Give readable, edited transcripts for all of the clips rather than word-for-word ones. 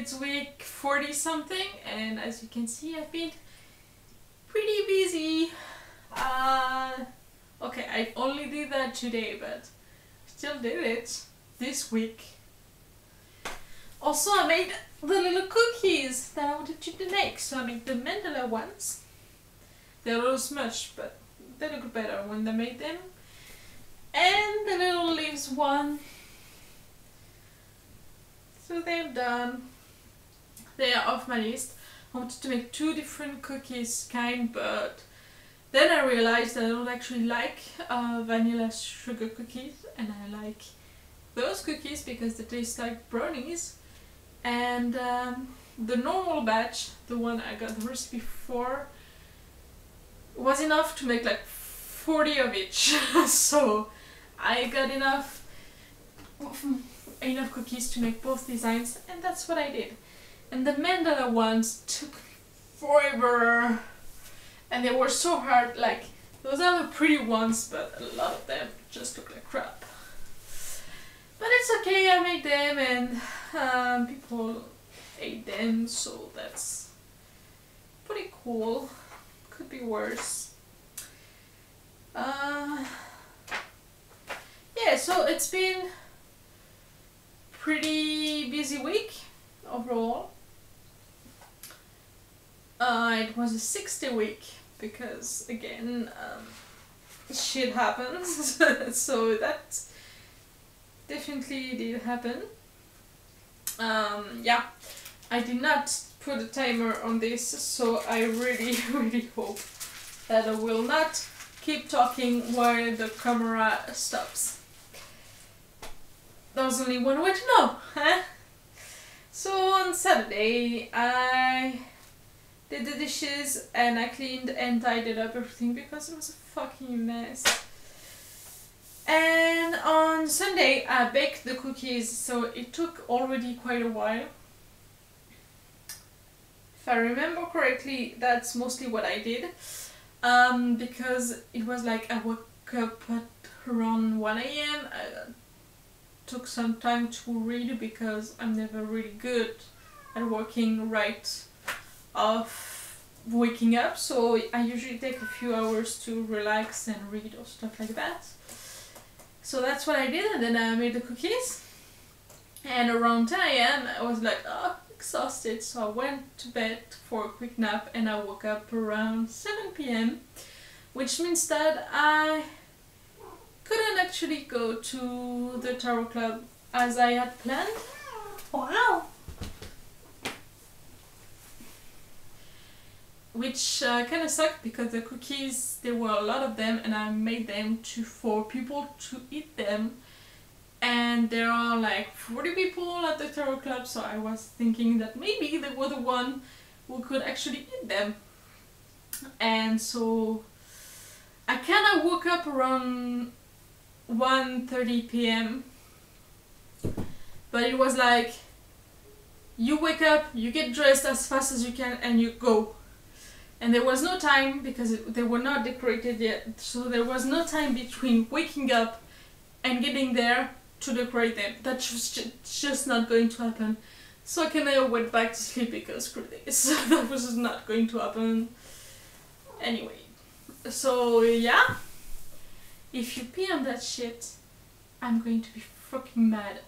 it's week 40 something, and as you can see I've been pretty busy. Okay, I only did that today, but still did it this week. Also, I made the little cookies that I wanted you to make. So I made the mandala ones. They're a little smudged, but they look better when I made them. And the little leaves one. So they're done. They are off my list. I wanted to make 2 different cookies kind, but then I realized that I don't actually like vanilla sugar cookies, and I like those cookies because they taste like brownies. And the normal batch, the one I got the recipe for, was enough to make like 40 of each. So I got enough cookies to make both designs, and that's what I did. And the mandala ones took forever, and they were so hard. Like, those are the pretty ones, but a lot of them just look like crap. But it's okay, I made them, and people ate them, so that's pretty cool. Could be worse. Yeah, so it's been pretty busy week overall. It was a 60 week because, again, shit happens. So that definitely did happen. Yeah, I did not put a timer on this, so I really hope that I will not keep talking while the camera stops. There's only one way to know, huh? So on Saturday I did the dishes and I cleaned and tidied up everything because it was a fucking mess. And on Sunday I baked the cookies, so it took already quite a while. If I remember correctly, that's mostly what I did. Because it was like I woke up at around 1 AM. I took some time to read because I'm never really good at working right off waking up, so I usually take a few hours to relax and read or stuff like that. So that's what I did, and then I made the cookies. And around 10 AM I was like, oh, exhausted, so I went to bed for a quick nap, and I woke up around 7 PM, which means that I couldn't actually go to the tarot club as I had planned. Wow! Which kind of sucked because the cookies, there were a lot of them, and I made them for people to eat them. And there are like 40 people at the tarot club, so I was thinking that maybe they were the one who could actually eat them. And so I kind of woke up around 1:30 PM, but it was like, you wake up, you get dressed as fast as you can, and you go. And there was no time because they were not decorated yet, so there was no time between waking up and getting there to decorate them. That's just not going to happen. So I kind of went back to sleep because screw this. That was just not going to happen anyway. So yeah, if you pee on that shit, I'm going to be fucking mad.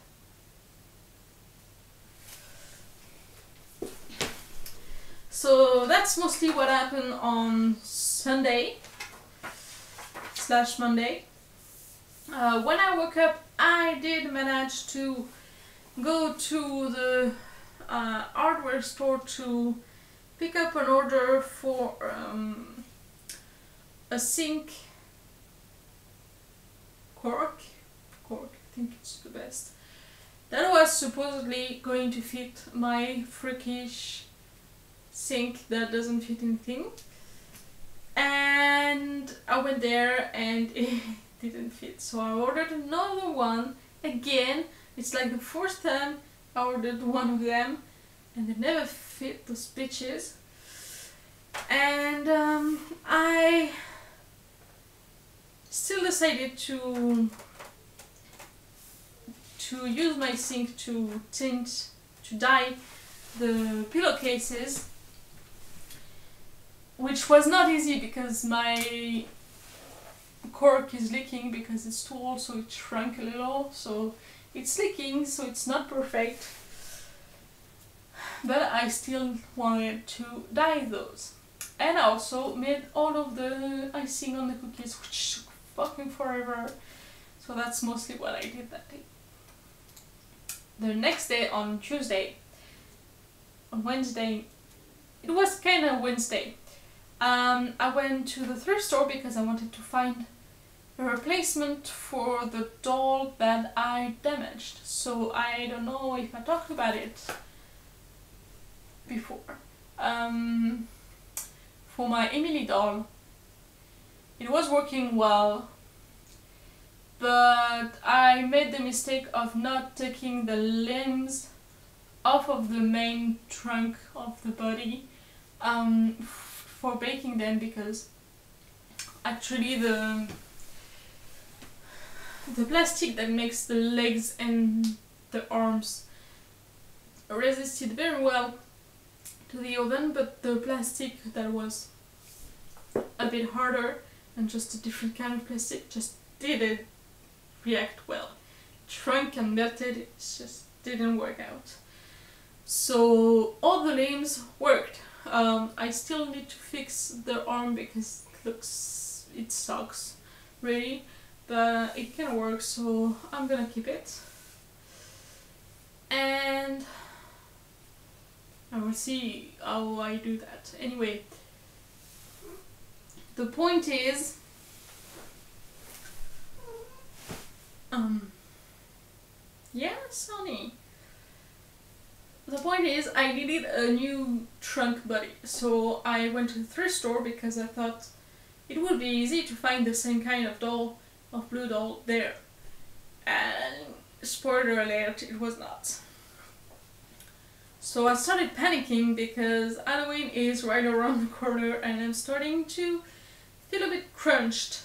So that's mostly what happened on Sunday / Monday. When I woke up, I did manage to go to the hardware store to pick up an order for a sink cork, I think it's the best, that was supposedly going to fit my freakish sink that doesn't fit anything. And I went there and it didn't fit, so I ordered another one again. It's like the fourth time I ordered one of them and they never fit, those bitches. And I still decided to use my sink to tint, to dye the pillowcases, which was not easy because my cork is leaking because it's too old, so it shrunk a little, so it's leaking, so it's not perfect. But I still wanted to dye those. And I also made all of the icing on the cookies, which took fucking forever. So that's mostly what I did that day. The next day, on Tuesday, on Wednesday, it was kind of Wednesday, I went to the thrift store because I wanted to find a replacement for the doll that I damaged. So I don't know if I talked about it before. For my Emily doll, it was working well, but I made the mistake of not taking the limbs off of the main trunk of the body for baking them, because actually the plastic that makes the legs and the arms resisted very well to the oven, but the plastic that was a bit harder and just a different kind of plastic just didn't react well. Shrunk and melted, it just didn't work out. So all the limbs worked. I still need to fix the arm because it sucks really, but it can work, so I'm gonna keep it. And I will see how I do that. Anyway, the point is, yeah, Sonny. The point is, I needed a new trunk body, so I went to the thrift store because I thought it would be easy to find the same kind of doll, of blue doll, there. And spoiler alert, it was not. So I started panicking because Halloween is right around the corner and I'm starting to feel a bit crunched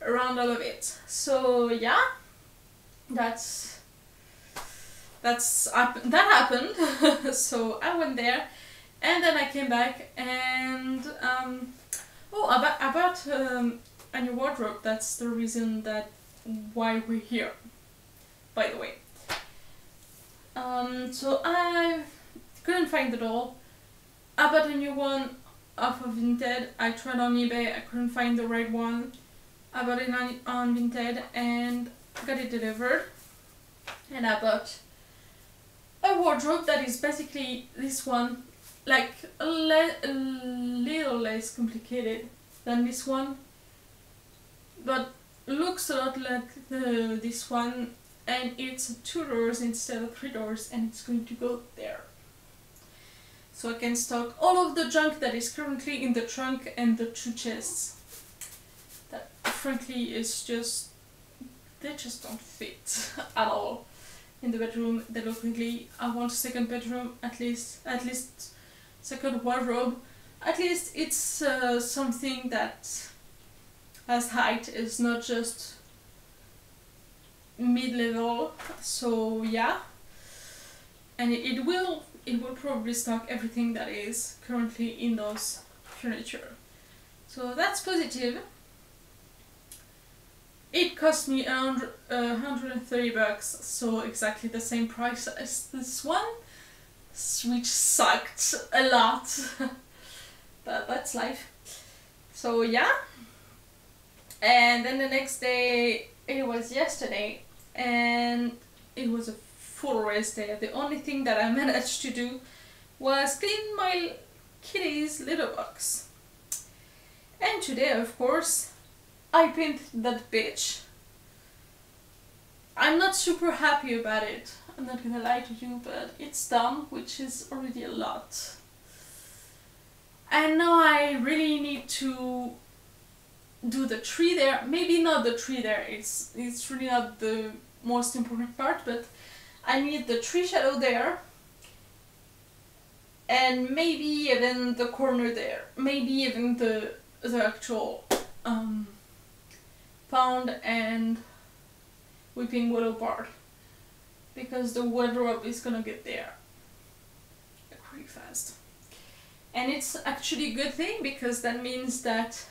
around all of it. So yeah, that happened. So I went there and then I came back and about a new wardrobe. That's the reason why we're here, by the way. So I couldn't find the doll. I bought a new one off of Vinted. I tried on eBay, I couldn't find the right one. I bought it on Vinted and got it delivered. And I bought a wardrobe that is basically this one, like a little less complicated than this one, but looks a lot like this one. And it's 2 doors instead of 3 doors, and it's going to go there. So I can stock all of the junk that is currently in the trunk and the 2 chests. That frankly is just, they just don't fit at all in the bedroom. They look ugly. I want a second bedroom, at least second wardrobe. At least it's something that has height, is not just mid-level. So yeah, and it will probably stock everything that is currently in those furniture, so that's positive. It cost me around $130, so exactly the same price as this one, which sucked a lot. But that's life. So yeah, and then the next day, it was yesterday, and it was a full rest day. The only thing that I managed to do was clean my kitty's litter box. And today, of course, I painted that bitch. I'm not super happy about it, I'm not gonna lie to you, but it's done, which is already a lot. And now I really need to do the tree there. Maybe not the tree there, it's really not the most important part, but I need the tree shadow there, and maybe even the corner there, maybe even the actual pound and weeping willow part, because the wardrobe is gonna get there. pretty fast. And it's actually a good thing, because that means that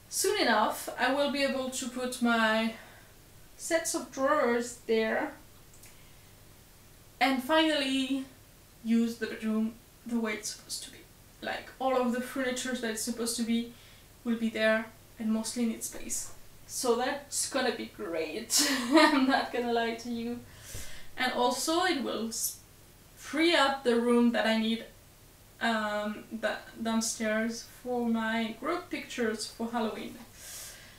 soon enough I will be able to put my sets of drawers there and finally use the bedroom the way it's supposed to be. Like, all of the furniture that it's supposed to be will be there and mostly in its place. So that's gonna be great. I'm not gonna lie to you. And also it will free up the room that I need downstairs for my group pictures for Halloween.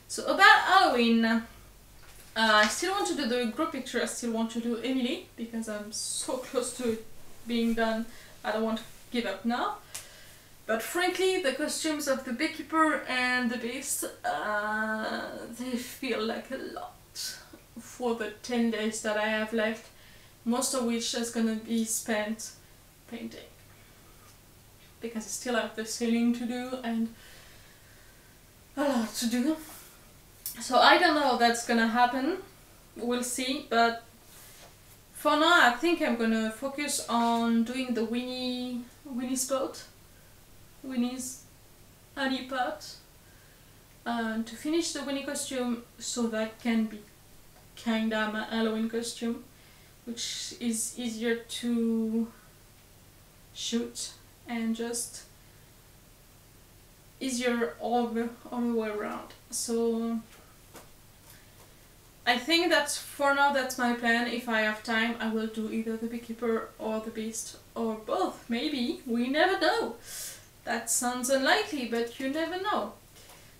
So about Halloween, I still want to do the group picture, I still want to do Emily, because I'm so close to it being done, I don't want to give up now. But frankly, the costumes of the Beekeeper and the Beast, they feel like a lot for the 10 days that I have left, most of which is gonna be spent painting. Because I still have the ceiling to do and a lot to do. So I don't know how that's gonna happen, we'll see, but for now I think I'm gonna focus on doing the Winnie spot. Winnie's honey pot, to finish the Winnie costume, so that can be kinda my Halloween costume, which is easier to shoot and just easier all the way around. So I think that's, for now, that's my plan. If I have time, I will do either the Beekeeper or the Beast, or both, maybe, we never know. That sounds unlikely, but you never know.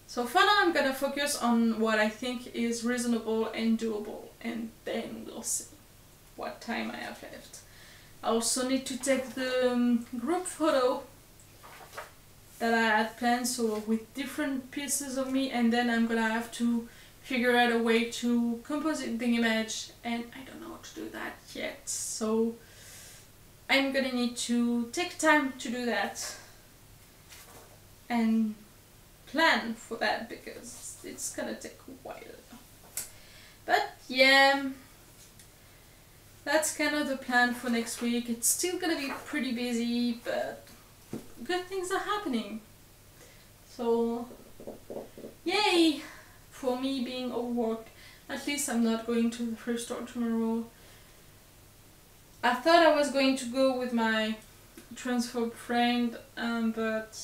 So for now I'm gonna focus on what I think is reasonable and doable, and then we'll see what time I have left. I also need to take the group photo that I had planned, so with different pieces of me, and then I'm gonna have to figure out a way to composite the image, and I don't know how to do that yet. So I'm gonna need to take time to do that and plan for that, because it's gonna take a while. But yeah, that's kind of the plan for next week. It's still gonna be pretty busy, but good things are happening. So yay for me being overworked. At least I'm not going to the thrift store tomorrow. I thought I was going to go with my transphobe friend, but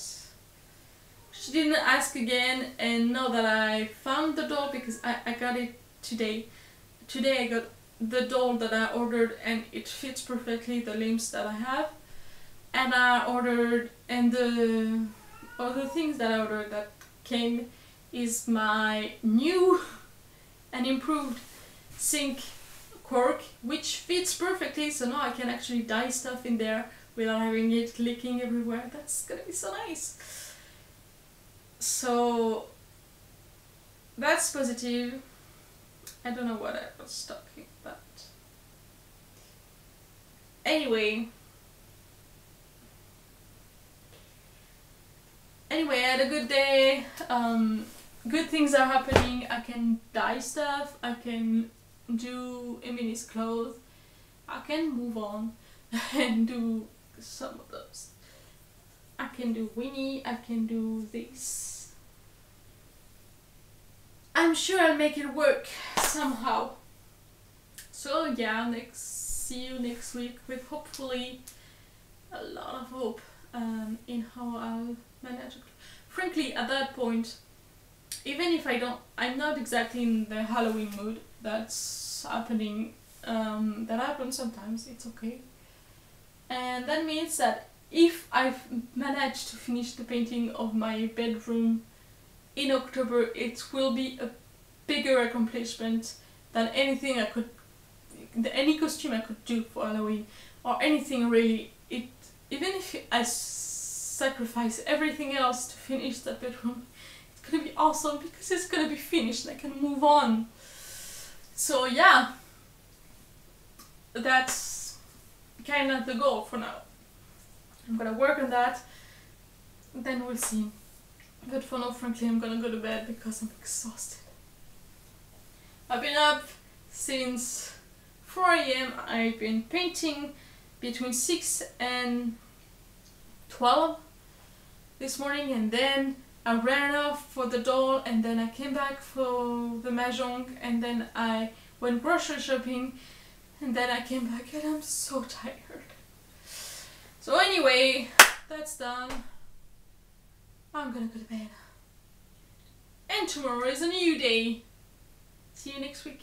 she didn't ask again, and now that I found the doll, because I got it today. Today I got the doll that I ordered, and it fits perfectly the limbs that I have. And I ordered, and the other things that I ordered that came is my new and improved sink cork, which fits perfectly, so now I can actually dye stuff in there without having it leaking everywhere. That's gonna be so nice. So that's positive. I don't know what I was talking about. Anyway, I had a good day. Good things are happening. I can dye stuff. I can do Emily's clothes. I can move on and do some of those. I can do Winnie. I can do this. I'm sure I'll make it work somehow. So yeah, see you next week with hopefully a lot of hope in how I'll manage it. Frankly, at that point, even if I'm not exactly in the Halloween mood. That's happening. That happens sometimes. It's okay. And that means that if I've managed to finish the painting of my bedroom in October, it will be a bigger accomplishment than anything any costume I could do for Halloween, or anything really. Even if I sacrifice everything else to finish that bedroom, it's gonna be awesome, because it's gonna be finished and I can move on. So yeah, that's kind of the goal for now. I'm gonna work on that, then we'll see. But for now, frankly, I'm gonna go to bed because I'm exhausted. I've been up since 4 AM. I've been painting between 6 and 12 this morning, and then I ran off for the doll, and then I came back for the mahjong, and then I went grocery shopping, and then I came back, and I'm so tired. So anyway, that's done. I'm gonna go to bed. And tomorrow is a new day. See you next week.